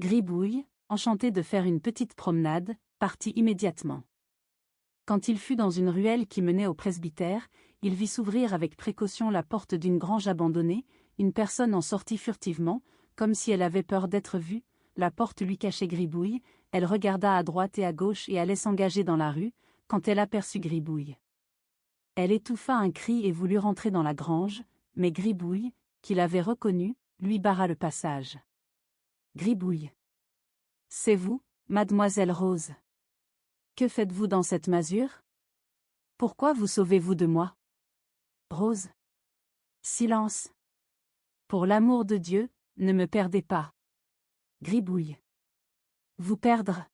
Gribouille, enchanté de faire une petite promenade, partit immédiatement. Quand il fut dans une ruelle qui menait au presbytère, il vit s'ouvrir avec précaution la porte d'une grange abandonnée, une personne en sortit furtivement, comme si elle avait peur d'être vue, la porte lui cachait Gribouille, elle regarda à droite et à gauche et allait s'engager dans la rue, quand elle aperçut Gribouille. Elle étouffa un cri et voulut rentrer dans la grange, mais Gribouille, qui l'avait reconnue, lui barra le passage. Gribouille. C'est vous, mademoiselle Rose. Que faites-vous dans cette masure? Pourquoi vous sauvez-vous de moi? Rose. Silence. Pour l'amour de Dieu, ne me perdez pas. Gribouille. Vous perdre?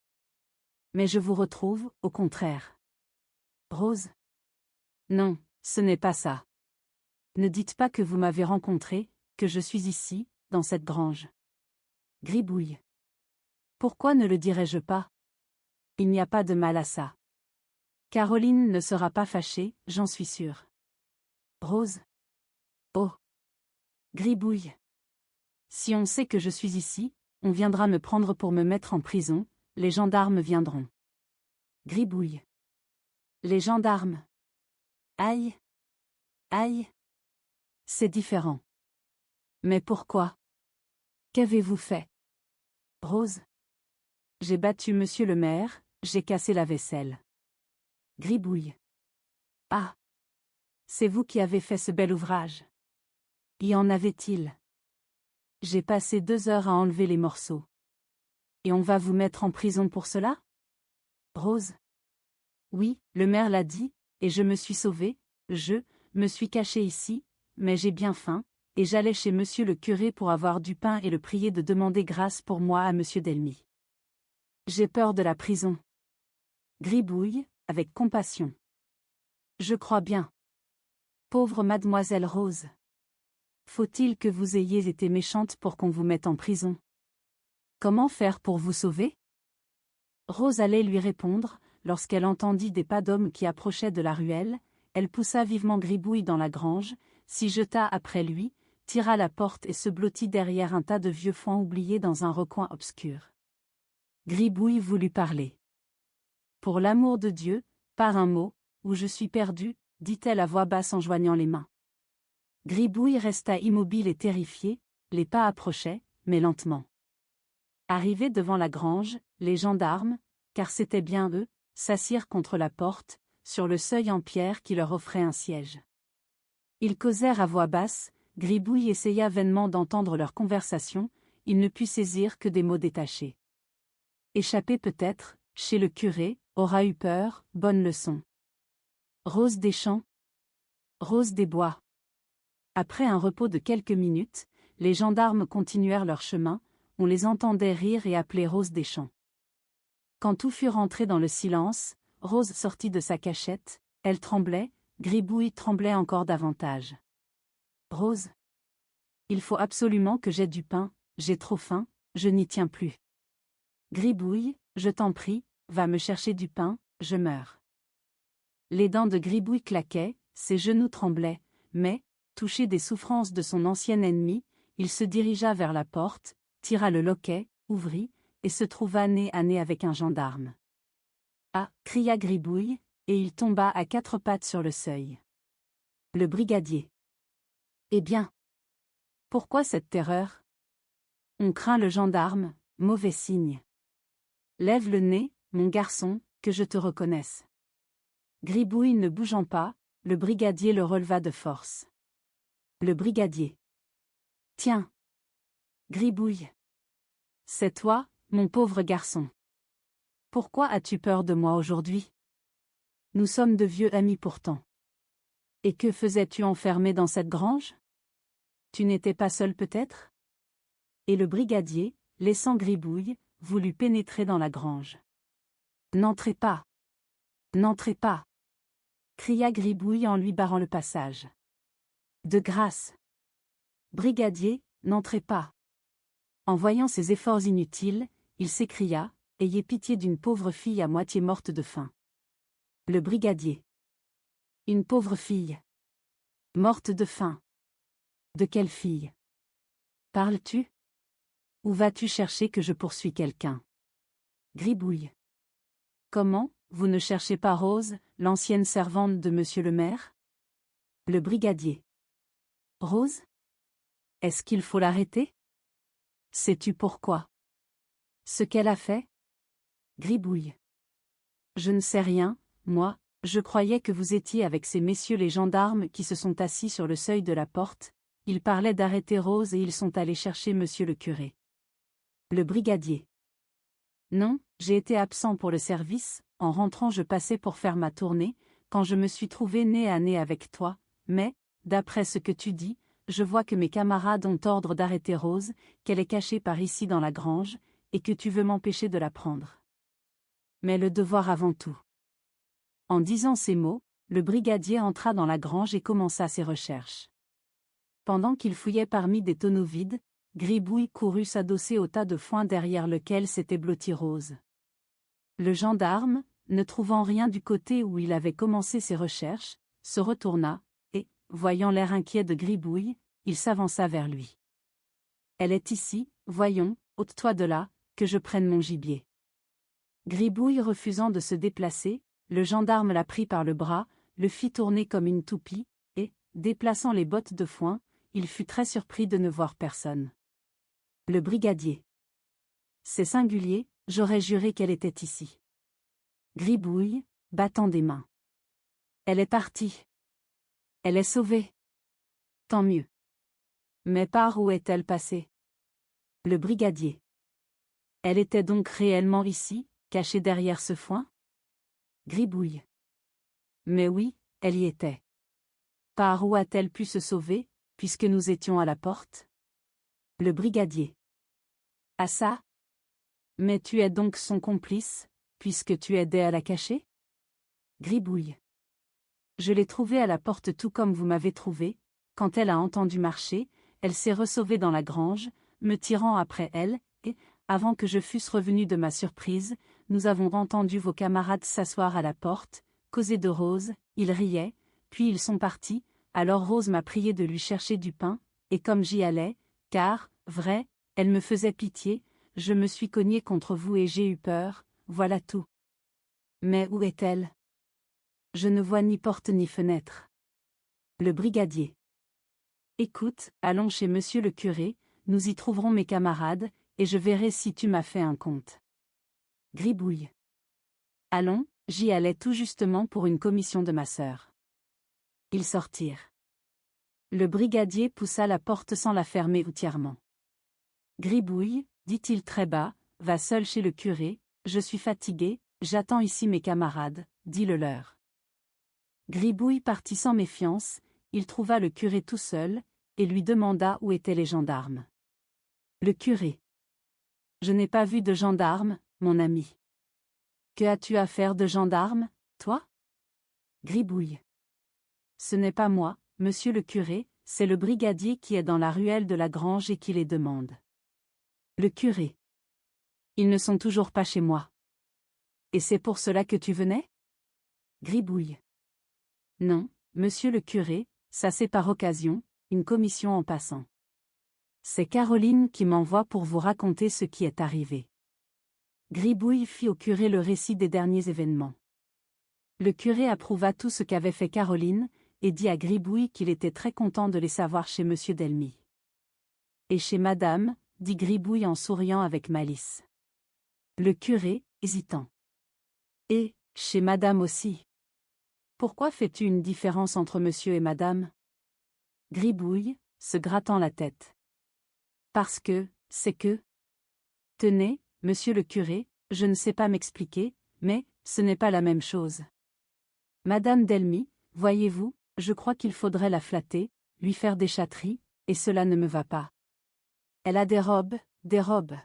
Mais je vous retrouve, au contraire. Rose. Non, ce n'est pas ça. Ne dites pas que vous m'avez rencontré, que je suis ici, dans cette grange. Gribouille. Pourquoi ne le dirais-je pas? Il n'y a pas de mal à ça. Caroline ne sera pas fâchée, j'en suis sûre. Rose. Oh. Gribouille. Si on sait que je suis ici, on viendra me prendre pour me mettre en prison, les gendarmes viendront. Gribouille. Les gendarmes. Aïe. Aïe. C'est différent. Mais pourquoi? Qu'avez-vous fait? Rose. J'ai battu monsieur le maire, j'ai cassé la vaisselle. Gribouille. Ah. C'est vous qui avez fait ce bel ouvrage. Y en avait-il? J'ai passé 2 heures à enlever les morceaux. Et on va vous mettre en prison pour cela? Rose. Oui, le maire l'a dit, et je me suis sauvée, je me suis cachée ici, mais j'ai bien faim, et j'allais chez monsieur le curé pour avoir du pain et le prier de demander grâce pour moi à monsieur Delmy. J'ai peur de la prison. Gribouille, avec compassion. Je crois bien. Pauvre mademoiselle Rose. Faut-il que vous ayez été méchante pour qu'on vous mette en prison? Comment faire pour vous sauver? Rose allait lui répondre, lorsqu'elle entendit des pas d'hommes qui approchaient de la ruelle, elle poussa vivement Gribouille dans la grange, s'y jeta après lui, tira la porte et se blottit derrière un tas de vieux foin oubliés dans un recoin obscur. Gribouille voulut parler. Pour l'amour de Dieu, par un mot, ou je suis perdue, dit-elle à voix basse en joignant les mains. Gribouille resta immobile et terrifié, les pas approchaient, mais lentement. Arrivés devant la grange, les gendarmes, car c'étaient bien eux, s'assirent contre la porte, sur le seuil en pierre qui leur offrait un siège. Ils causèrent à voix basse, Gribouille essaya vainement d'entendre leur conversation, il ne put saisir que des mots détachés. Échappé peut-être, chez le curé, aura eu peur, bonne leçon. Rose des champs. Rose des bois. Après un repos de quelques minutes, les gendarmes continuèrent leur chemin, on les entendait rire et appeler Rose des champs. Quand tout fut rentré dans le silence, Rose sortit de sa cachette, elle tremblait, Gribouille tremblait encore davantage. Rose. Il faut absolument que j'aie du pain, j'ai trop faim, je n'y tiens plus. Gribouille, je t'en prie, va me chercher du pain, je meurs. Les dents de Gribouille claquaient, ses genoux tremblaient, mais, touché des souffrances de son ancien ennemi, il se dirigea vers la porte, tira le loquet, ouvrit, et se trouva nez à nez avec un gendarme. Ah, cria Gribouille, et il tomba à 4 pattes sur le seuil. Le brigadier. Eh bien. Pourquoi cette terreur? On craint le gendarme, mauvais signe. Lève le nez, mon garçon, que je te reconnaisse. Gribouille ne bougeant pas, le brigadier le releva de force. Le brigadier. Tiens. Gribouille. C'est toi, mon pauvre garçon. Pourquoi as-tu peur de moi aujourd'hui? Nous sommes de vieux amis pourtant. Et que faisais-tu enfermé dans cette grange? Tu n'étais pas seul peut-être? Et le brigadier, laissant Gribouille, voulut pénétrer dans la grange. N'entrez pas! N'entrez pas! Cria Gribouille en lui barrant le passage. De grâce! Brigadier, n'entrez pas! En voyant ses efforts inutiles, il s'écria, ayez pitié d'une pauvre fille à moitié morte de faim. Le brigadier. Une pauvre fille. Morte de faim. De quelle fille? Parles-tu? Où vas-tu chercher que je poursuis quelqu'un? Gribouille. Comment, vous ne cherchez pas Rose, l'ancienne servante de monsieur le maire? Le brigadier. Rose? Est-ce qu'il faut l'arrêter? Sais-tu pourquoi? Ce qu'elle a fait? Gribouille. Je ne sais rien, moi, je croyais que vous étiez avec ces messieurs les gendarmes qui se sont assis sur le seuil de la porte, ils parlaient d'arrêter Rose et ils sont allés chercher monsieur le curé. Le brigadier. Non, j'ai été absent pour le service, en rentrant je passais pour faire ma tournée, quand je me suis trouvé nez à nez avec toi, mais, d'après ce que tu dis, je vois que mes camarades ont ordre d'arrêter Rose, qu'elle est cachée par ici dans la grange, et que tu veux m'empêcher de la prendre. Mais le devoir avant tout. En disant ces mots, le brigadier entra dans la grange et commença ses recherches. Pendant qu'il fouillait parmi des tonneaux vides, Gribouille courut s'adosser au tas de foin derrière lequel s'était blottie Rose. Le gendarme, ne trouvant rien du côté où il avait commencé ses recherches, se retourna, et, voyant l'air inquiet de Gribouille, il s'avança vers lui. « Elle est ici, voyons, ôte-toi de là, que je prenne mon gibier. » Gribouille refusant de se déplacer, le gendarme la prit par le bras, le fit tourner comme une toupie, et, déplaçant les bottes de foin, il fut très surpris de ne voir personne. Le brigadier. C'est singulier, j'aurais juré qu'elle était ici. Gribouille, battant des mains. Elle est partie. Elle est sauvée. Tant mieux. Mais par où est-elle passée? Le brigadier. Elle était donc réellement ici, cachée derrière ce foin? Gribouille. Mais oui, elle y était. Par où a-t-elle pu se sauver, puisque nous étions à la porte? Le brigadier. Ah ça? Mais tu es donc son complice, puisque tu aidais à la cacher? Gribouille. Je l'ai trouvée à la porte tout comme vous m'avez trouvé, quand elle a entendu marcher, elle s'est ressauvée dans la grange, me tirant après elle, et, avant que je fusse revenu de ma surprise, nous avons entendu vos camarades s'asseoir à la porte, causer de Rose, ils riaient, puis ils sont partis, alors Rose m'a prié de lui chercher du pain, et comme j'y allais, car, vrai, elle me faisait pitié, je me suis cogné contre vous et j'ai eu peur, voilà tout. Mais où est-elle? Je ne vois ni porte ni fenêtre. Le brigadier. Écoute, allons chez monsieur le curé, nous y trouverons mes camarades, et je verrai si tu m'as fait un compte. Gribouille. Allons, j'y allais tout justement pour une commission de ma sœur. Ils sortirent. Le brigadier poussa la porte sans la fermer entièrement. Gribouille, dit-il très bas, va seul chez le curé, je suis fatigué, j'attends ici mes camarades, dit le leur. Gribouille partit sans méfiance, il trouva le curé tout seul, et lui demanda où étaient les gendarmes. Le curé. Je n'ai pas vu de gendarmes, mon ami. Que as-tu à faire de gendarme, toi? Gribouille. Ce n'est pas moi, monsieur le curé, c'est le brigadier qui est dans la ruelle de la grange et qui les demande. Le curé. Ils ne sont toujours pas chez moi. Et c'est pour cela que tu venais? Gribouille. Non, monsieur le curé, ça c'est par occasion, une commission en passant. C'est Caroline qui m'envoie pour vous raconter ce qui est arrivé. Gribouille fit au curé le récit des derniers événements. Le curé approuva tout ce qu'avait fait Caroline, et dit à Gribouille qu'il était très content de les savoir chez monsieur Delmy. Et chez madame, dit Gribouille en souriant avec malice. Le curé, hésitant. Et, chez madame aussi. Pourquoi fais-tu une différence entre monsieur et madame? Gribouille, se grattant la tête. Parce que, c'est que... Tenez, monsieur le curé, je ne sais pas m'expliquer, mais, ce n'est pas la même chose. Madame Delmy, voyez-vous, je crois qu'il faudrait la flatter, lui faire des chatteries, et cela ne me va pas. Elle a des robes, des robes.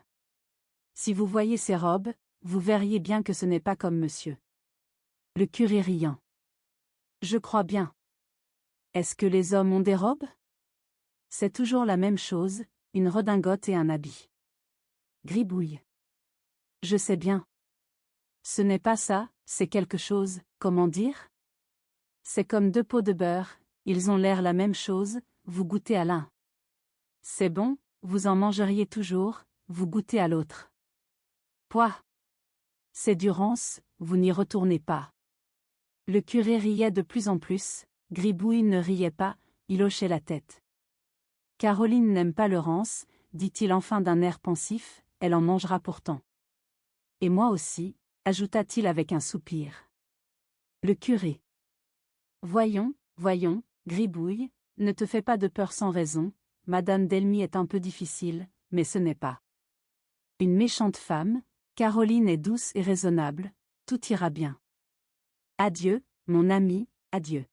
Si vous voyez ces robes, vous verriez bien que ce n'est pas comme monsieur. Le curé riant. Je crois bien. Est-ce que les hommes ont des robes? C'est toujours la même chose, une redingote et un habit. Gribouille. Je sais bien. Ce n'est pas ça, c'est quelque chose, comment dire? C'est comme deux pots de beurre, ils ont l'air la même chose, vous goûtez à l'un. C'est bon, vous en mangeriez toujours, vous goûtez à l'autre. Pouah! C'est du rance, vous n'y retournez pas. Le curé riait de plus en plus, Gribouille ne riait pas, il hochait la tête. Caroline n'aime pas le rance, dit-il enfin d'un air pensif, elle en mangera pourtant. Et moi aussi, ajouta-t-il avec un soupir. Le curé. Voyons, Gribouille, ne te fais pas de peur sans raison, Madame Delmy est un peu difficile, mais ce n'est pas une méchante femme, Caroline est douce et raisonnable, tout ira bien. Adieu, mon ami, adieu.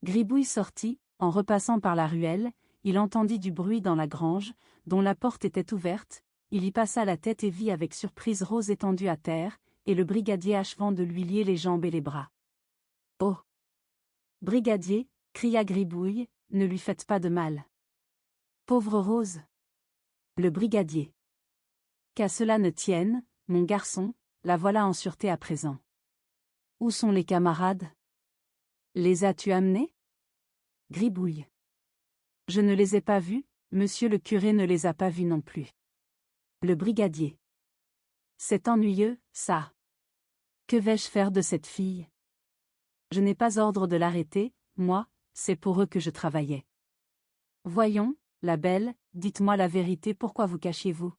Gribouille sortit, en repassant par la ruelle, il entendit du bruit dans la grange, dont la porte était ouverte, il y passa la tête et vit avec surprise Rose étendue à terre, et le brigadier achevant de lui lier les jambes et les bras. Oh! Brigadier, cria Gribouille, ne lui faites pas de mal. Pauvre Rose! Le brigadier. Qu'à cela ne tienne, mon garçon, la voilà en sûreté à présent. Où sont les camarades? Les as-tu amenés? Gribouille. Je ne les ai pas vus, monsieur le curé ne les a pas vus non plus. Le brigadier. C'est ennuyeux, ça. Que vais-je faire de cette fille? Je n'ai pas ordre de l'arrêter, moi, c'est pour eux que je travaillais. Voyons, la belle, dites-moi la vérité, pourquoi vous cachiez-vous?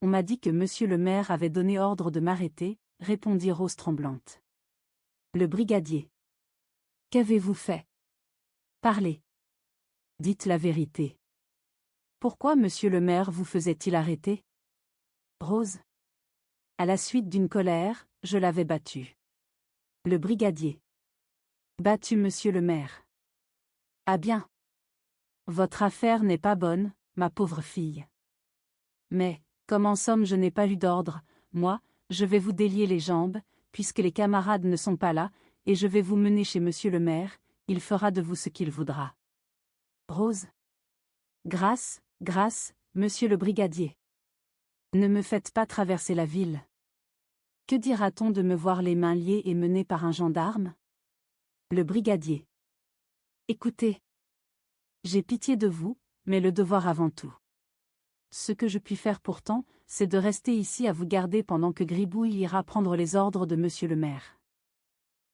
On m'a dit que monsieur le maire avait donné ordre de m'arrêter, répondit Rose tremblante. Le brigadier. Qu'avez-vous fait? Parlez. Dites la vérité. Pourquoi monsieur le maire vous faisait-il arrêter? Rose. À la suite d'une colère, je l'avais battu. Le brigadier. Battu monsieur le maire. Ah bien. Votre affaire n'est pas bonne, ma pauvre fille. Mais, comme en somme je n'ai pas eu d'ordre, moi, je vais vous délier les jambes, puisque les camarades ne sont pas là, et je vais vous mener chez monsieur le maire, il fera de vous ce qu'il voudra. Rose. Grâce, monsieur le brigadier. Ne me faites pas traverser la ville. Que dira-t-on de me voir les mains liées et menées par un gendarme? Le brigadier. Écoutez. J'ai pitié de vous, mais le devoir avant tout. Ce que je puis faire pourtant, c'est de rester ici à vous garder pendant que Gribouille ira prendre les ordres de monsieur le maire.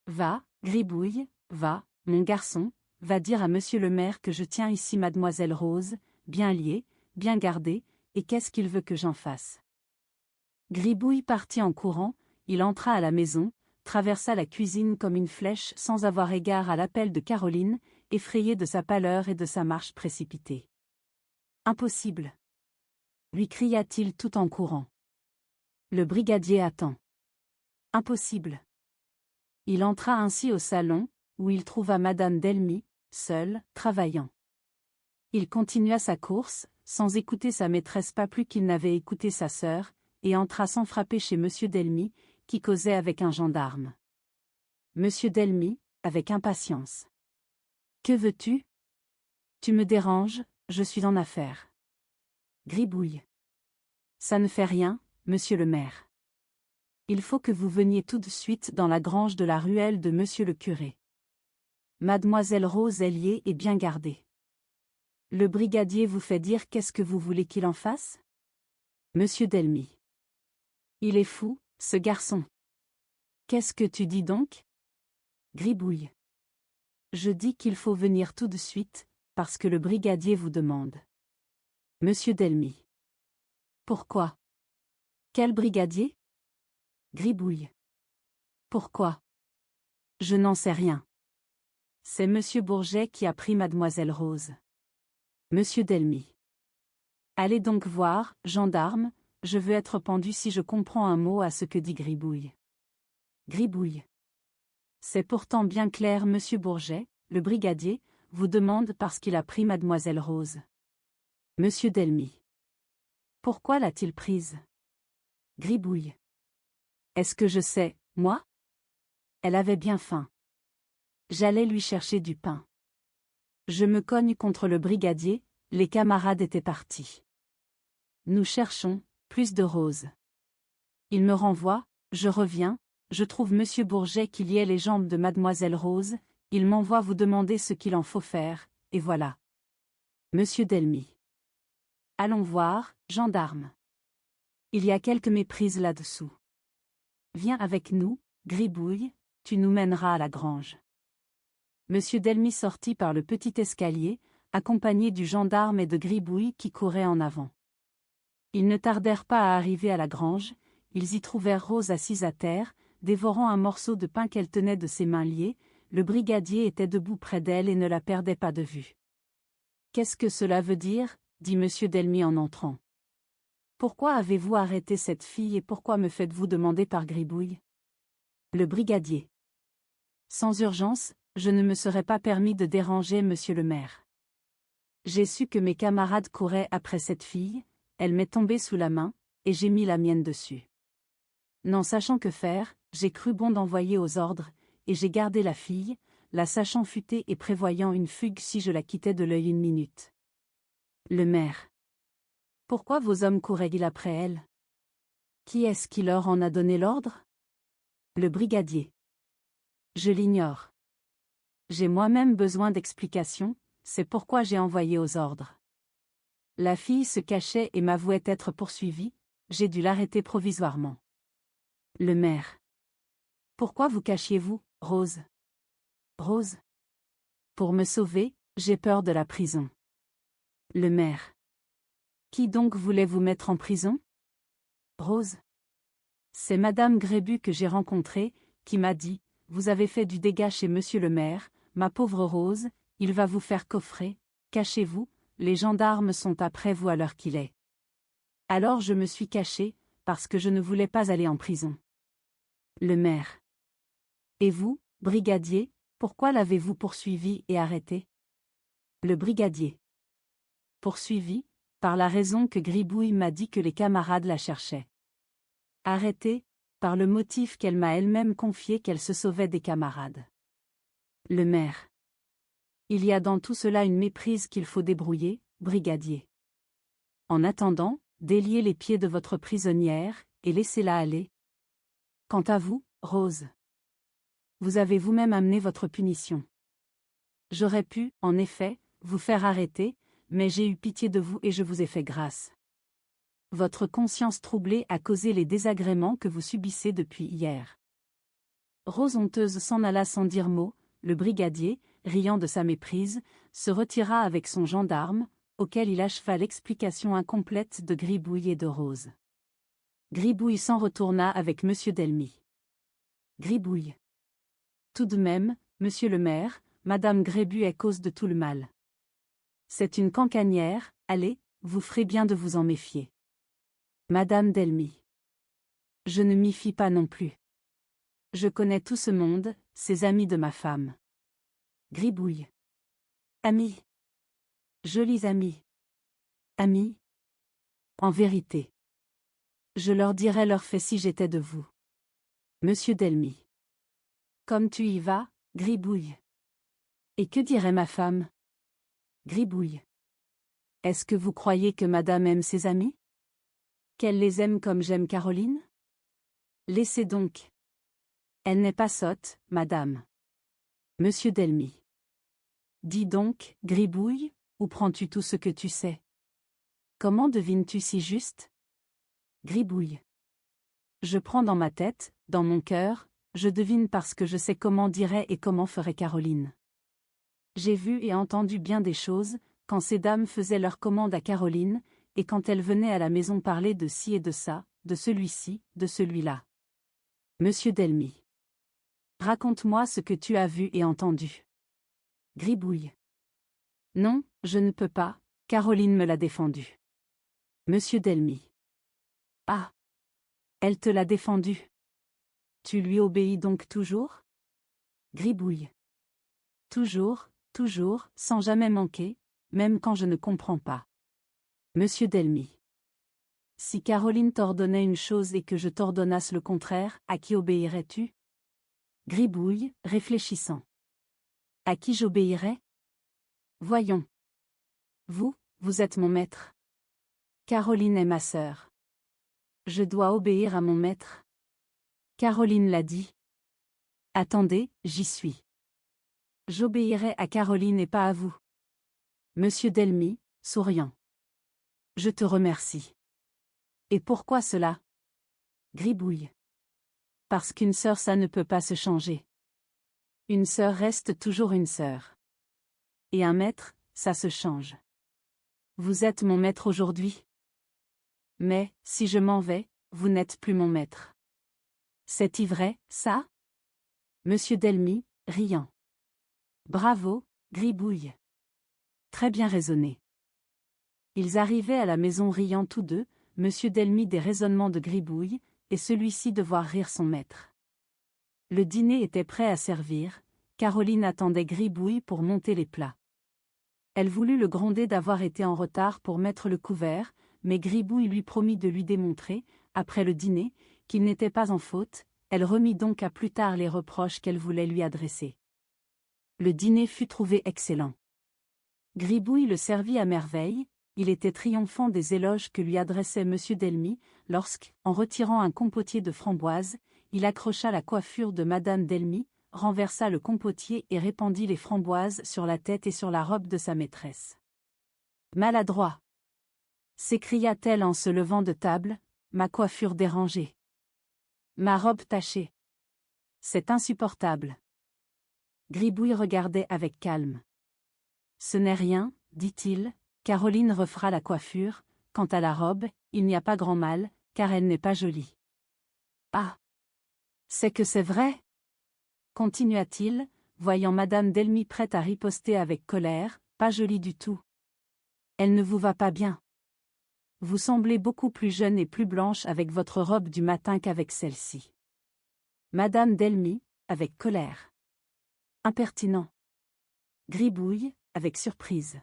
Va, Gribouille, va, mon garçon, va dire à monsieur le maire que je tiens ici mademoiselle Rose, bien liée, bien gardée, et qu'est-ce qu'il veut que j'en fasse? Gribouille partit en courant, il entra à la maison, traversa la cuisine comme une flèche sans avoir égard à l'appel de Caroline, effrayée de sa pâleur et de sa marche précipitée. Impossible! Lui cria-t-il tout en courant. Le brigadier attend. Impossible! Il entra ainsi au salon, où il trouva Madame Delmy, seule, travaillant. Il continua sa course, sans écouter sa maîtresse pas plus qu'il n'avait écouté sa sœur, et entra sans frapper chez monsieur Delmy, qui causait avec un gendarme. Monsieur Delmy, avec impatience. Que veux-tu? Tu me déranges, je suis en affaires. Gribouille. Ça ne fait rien, monsieur le maire. Il faut que vous veniez tout de suite dans la grange de la ruelle de monsieur le curé. Mademoiselle Rose est liée et bien gardée. Le brigadier vous fait dire qu'est-ce que vous voulez qu'il en fasse? Monsieur Delmy. Il est fou, ce garçon. Qu'est-ce que tu dis donc? Gribouille. Je dis qu'il faut venir tout de suite, parce que le brigadier vous demande. Monsieur Delmy. Pourquoi? Quel brigadier? Gribouille. Pourquoi? Je n'en sais rien. C'est monsieur Bourget qui a pris mademoiselle Rose. Monsieur Delmy. Allez donc voir, gendarme, je veux être pendu si je comprends un mot à ce que dit Gribouille. Gribouille. C'est pourtant bien clair, monsieur Bourget, le brigadier, vous demande parce qu'il a pris mademoiselle Rose. Monsieur Delmy. Pourquoi l'a-t-il prise? Gribouille. Est-ce que je sais, moi? Elle avait bien faim. J'allais lui chercher du pain. Je me cogne contre le brigadier, les camarades étaient partis. Nous cherchons, plus de Rose. Il me renvoie, je reviens, je trouve monsieur Bourget qui liait les jambes de mademoiselle Rose, il m'envoie vous demander ce qu'il en faut faire, et voilà. Monsieur Delmy. Allons voir, gendarme. Il y a quelque méprise là-dessous. Viens avec nous, Gribouille, tu nous mèneras à la grange. Monsieur Delmy sortit par le petit escalier, accompagné du gendarme et de Gribouille qui couraient en avant. Ils ne tardèrent pas à arriver à la grange, ils y trouvèrent Rose assise à terre, dévorant un morceau de pain qu'elle tenait de ses mains liées. Le brigadier était debout près d'elle et ne la perdait pas de vue. « Qu'est-ce que cela veut dire » dit monsieur Delmy en entrant. « Pourquoi avez-vous arrêté cette fille et pourquoi me faites-vous demander par Gribouille » Le brigadier. « Sans urgence, je ne me serais pas permis de déranger monsieur le maire. J'ai su que mes camarades couraient après cette fille, elle m'est tombée sous la main, et j'ai mis la mienne dessus. N'en sachant que faire, j'ai cru bon d'envoyer aux ordres, et j'ai gardé la fille, la sachant futée et prévoyant une fugue si je la quittais de l'œil une minute. » Le maire. « Pourquoi vos hommes couraient-ils après elle ? Qui est-ce qui leur en a donné l'ordre ? » Le brigadier. « Je l'ignore. J'ai moi-même besoin d'explications, c'est pourquoi j'ai envoyé aux ordres. La fille se cachait et m'avouait être poursuivie, j'ai dû l'arrêter provisoirement. » Le maire. « Pourquoi vous cachiez-vous, Rose ? » Rose. « Pour me sauver, j'ai peur de la prison. » Le maire. « Qui donc voulait vous mettre en prison ? » Rose. « C'est Madame Grébu que j'ai rencontrée, qui m'a dit, vous avez fait du dégât chez monsieur le maire, ma pauvre Rose, il va vous faire coffrer, cachez-vous, les gendarmes sont après vous à l'heure qu'il est. Alors je me suis cachée, parce que je ne voulais pas aller en prison. » Le maire. « Et vous, brigadier, pourquoi l'avez-vous poursuivi et arrêté ? » Le brigadier. « Poursuivi, par la raison que Gribouille m'a dit que les camarades la cherchaient. Arrêté, par le motif qu'elle m'a elle-même confié qu'elle se sauvait des camarades. » Le maire. « Il y a dans tout cela une méprise qu'il faut débrouiller, brigadier. En attendant, déliez les pieds de votre prisonnière, et laissez-la aller. Quant à vous, Rose, vous avez vous-même amené votre punition. J'aurais pu, en effet, vous faire arrêter, mais j'ai eu pitié de vous et je vous ai fait grâce. Votre conscience troublée a causé les désagréments que vous subissez depuis hier. » Rose honteuse s'en alla sans dire mot, le brigadier, riant de sa méprise, se retira avec son gendarme, auquel il acheva l'explication incomplète de Gribouille et de Rose. Gribouille s'en retourna avec monsieur Delmy. Gribouille. « Tout de même, monsieur le maire, madame Grébu est cause de tout le mal. C'est une cancanière, allez, vous ferez bien de vous en méfier. » Madame Delmy. « Je ne m'y fie pas non plus. Je connais tout ce monde, ces amis de ma femme. » Gribouille. « Amis. Jolis amis. Amis. En vérité. Je leur dirais leurs faits si j'étais de vous. » Monsieur Delmy. « Comme tu y vas, Gribouille. Et que dirait ma femme ? » Gribouille. « Est-ce que vous croyez que madame aime ses amis ? Qu'elle les aime comme j'aime Caroline ? Laissez donc. Elle n'est pas sotte, madame. » Monsieur Delmy. « Dis donc, Gribouille, où prends-tu tout ce que tu sais ? Comment devines-tu si juste ? » Gribouille. « Je prends dans ma tête, dans mon cœur, je devine parce que je sais comment dirait et comment ferait Caroline. J'ai vu et entendu bien des choses, quand ces dames faisaient leur commande à Caroline, et quand elles venaient à la maison parler de ci et de ça, de celui-ci, de celui-là. Monsieur Delmy. « Raconte-moi ce que tu as vu et entendu. » Gribouille. « Non, je ne peux pas, Caroline me l'a défendu. » Monsieur Delmy. « Ah. Elle te l'a défendu. Tu lui obéis donc toujours ? » Gribouille. « Toujours, toujours, sans jamais manquer, même quand je ne comprends pas. » Monsieur Delmy. « Si Caroline t'ordonnait une chose et que je t'ordonnasse le contraire, à qui obéirais-tu ? » Gribouille, réfléchissant. « À qui j'obéirais ? Voyons. Vous êtes mon maître. Caroline est ma sœur. Je dois obéir à mon maître. Caroline l'a dit. Attendez, j'y suis. J'obéirai à Caroline et pas à vous. Monsieur Delmy, souriant. Je te remercie. Et pourquoi cela? Gribouille. Parce qu'une sœur ça ne peut pas se changer. Une sœur reste toujours une sœur. Et un maître, ça se change. Vous êtes mon maître aujourd'hui. Mais, si je m'en vais, vous n'êtes plus mon maître. C'est-il vrai, ça? Monsieur Delmy, riant. Bravo, Gribouille. Très bien raisonné. Ils arrivaient à la maison riant tous deux, Monsieur Delmy des raisonnements de Gribouille, et celui-ci de voir rire son maître. Le dîner était prêt à servir, Caroline attendait Gribouille pour monter les plats. Elle voulut le gronder d'avoir été en retard pour mettre le couvert, mais Gribouille lui promit de lui démontrer, après le dîner, qu'il n'était pas en faute, elle remit donc à plus tard les reproches qu'elle voulait lui adresser. Le dîner fut trouvé excellent. Gribouille le servit à merveille, il était triomphant des éloges que lui adressait Monsieur Delmy, lorsque, en retirant un compotier de framboises, il accrocha la coiffure de Madame Delmy, renversa le compotier et répandit les framboises sur la tête et sur la robe de sa maîtresse. Maladroit! S'écria-t-elle en se levant de table, ma coiffure dérangée. Ma robe tachée. C'est insupportable. Gribouille regardait avec calme. Ce n'est rien, dit-il, Caroline refera la coiffure, quant à la robe, il n'y a pas grand mal, car elle n'est pas jolie. Ah! C'est que c'est vrai? Continua-t-il, voyant Madame Delmy prête à riposter avec colère, pas jolie du tout. Elle ne vous va pas bien. Vous semblez beaucoup plus jeune et plus blanche avec votre robe du matin qu'avec celle-ci. Madame Delmy, avec colère. Impertinent. Gribouille, avec surprise.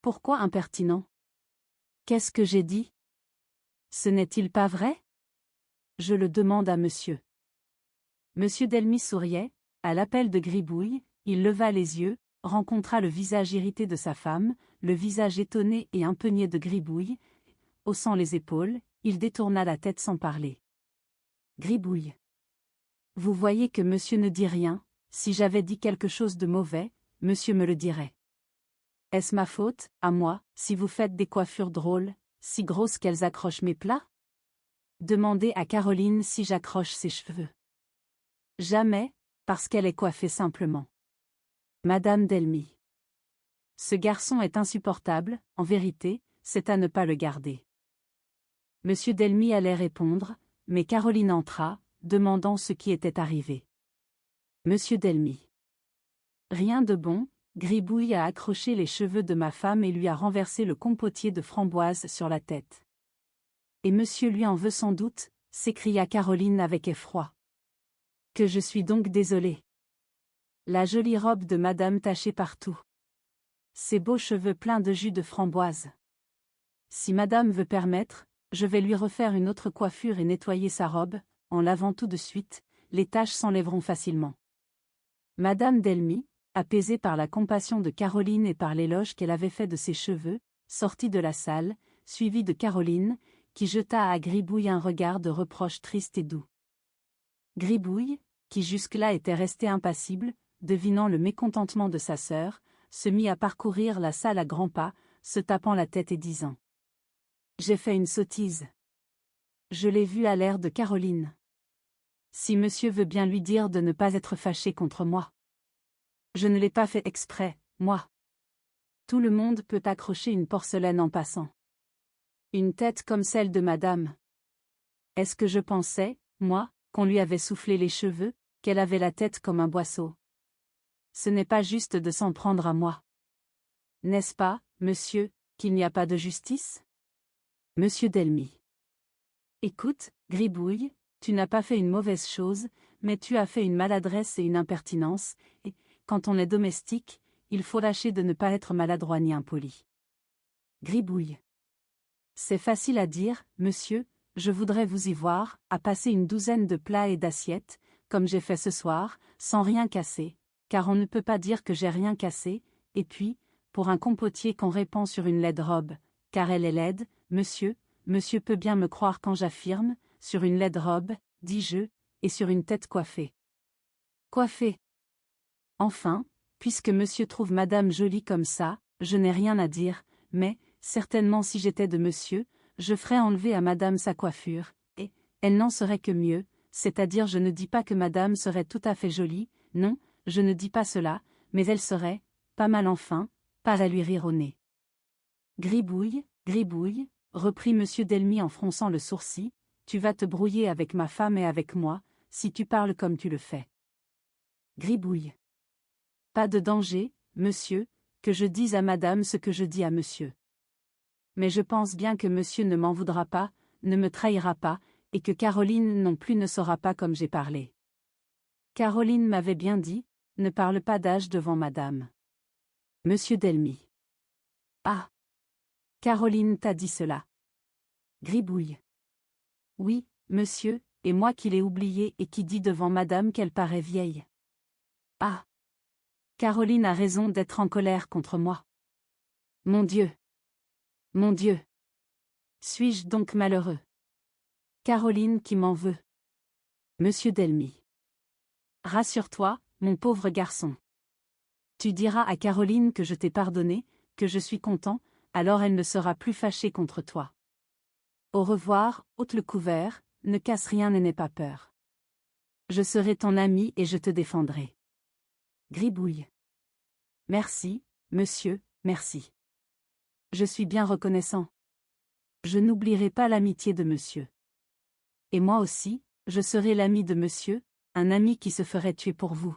Pourquoi impertinent? Qu'est-ce que j'ai dit? Ce n'est-il pas vrai? Je le demande à monsieur. Monsieur Delmy souriait, à l'appel de Gribouille, il leva les yeux, rencontra le visage irrité de sa femme, le visage étonné et un peu niais de Gribouille, haussant les épaules, il détourna la tête sans parler. Gribouille. Vous voyez que monsieur ne dit rien, si j'avais dit quelque chose de mauvais, monsieur me le dirait. Est-ce ma faute, à moi, si vous faites des coiffures drôles, si grosses qu'elles accrochent mes plats? Demandez à Caroline si j'accroche ses cheveux. Jamais, parce qu'elle est coiffée simplement. Madame Delmy. Ce garçon est insupportable, en vérité, c'est à ne pas le garder. Monsieur Delmy allait répondre, mais Caroline entra, demandant ce qui était arrivé. Monsieur Delmy. Rien de bon, Gribouille a accroché les cheveux de ma femme et lui a renversé le compotier de framboises sur la tête. Et monsieur lui en veut sans doute, s'écria Caroline avec effroi. Que je suis donc désolée. La jolie robe de madame tachée partout. Ses beaux cheveux pleins de jus de framboise. Si madame veut permettre, je vais lui refaire une autre coiffure et nettoyer sa robe, en lavant tout de suite, les taches s'enlèveront facilement. Madame Delmy, apaisée par la compassion de Caroline et par l'éloge qu'elle avait fait de ses cheveux, sortit de la salle, suivie de Caroline, qui jeta à Gribouille un regard de reproche triste et doux. Gribouille, qui jusque-là était resté impassible, devinant le mécontentement de sa sœur, se mit à parcourir la salle à grands pas, se tapant la tête et disant: « J'ai fait une sottise. Je l'ai vu à l'air de Caroline. Si monsieur veut bien lui dire de ne pas être fâché contre moi. Je ne l'ai pas fait exprès, moi. Tout le monde peut accrocher une porcelaine en passant. Une tête comme celle de madame. Est-ce que je pensais, moi, qu'on lui avait soufflé les cheveux, qu'elle avait la tête comme un boisseau? Ce n'est pas juste de s'en prendre à moi. N'est-ce pas, monsieur, qu'il n'y a pas de justice? Monsieur Delmy. Écoute, Gribouille, tu n'as pas fait une mauvaise chose, mais tu as fait une maladresse et une impertinence, et, quand on est domestique, il faut lâcher de ne pas être maladroit ni impoli. Gribouille. C'est facile à dire, monsieur, je voudrais vous y voir, à passer une douzaine de plats et d'assiettes, comme j'ai fait ce soir, sans rien casser, car on ne peut pas dire que j'ai rien cassé, et puis, pour un compotier qu'on répand sur une laide robe, car elle est laide, monsieur peut bien me croire quand j'affirme, sur une laide robe, dis-je, et sur une tête coiffée. Coiffée. Enfin, puisque monsieur trouve madame jolie comme ça, je n'ai rien à dire, mais, certainement si j'étais de monsieur, je ferais enlever à madame sa coiffure, et elle n'en serait que mieux, c'est-à-dire je ne dis pas que madame serait tout à fait jolie, non, je ne dis pas cela, mais elle serait, pas mal enfin, paraît lui rire au nez. Gribouille, gribouille, reprit monsieur Delmy en fronçant le sourcil, tu vas te brouiller avec ma femme et avec moi, si tu parles comme tu le fais. Gribouille. Pas de danger, monsieur, que je dise à madame ce que je dis à monsieur. Mais je pense bien que monsieur ne m'en voudra pas, ne me trahira pas, et que Caroline non plus ne saura pas comme j'ai parlé. Caroline m'avait bien dit, ne parle pas d'âge devant madame. Monsieur Delmy. Ah. Caroline t'a dit cela. Gribouille. Oui, monsieur, et moi qui l'ai oublié et qui dis devant madame qu'elle paraît vieille. Ah. Caroline a raison d'être en colère contre moi. Mon Dieu. Mon Dieu. Suis-je donc malheureux? Caroline qui m'en veut. Monsieur Delmy. Rassure-toi, mon pauvre garçon. Tu diras à Caroline que je t'ai pardonné, que je suis content, alors elle ne sera plus fâchée contre toi. Au revoir, ôte le couvert, ne casse rien et n'aie pas peur. Je serai ton ami et je te défendrai. Gribouille. Merci, monsieur, merci. Je suis bien reconnaissant. Je n'oublierai pas l'amitié de monsieur. Et moi aussi, je serai l'ami de monsieur, un ami qui se ferait tuer pour vous.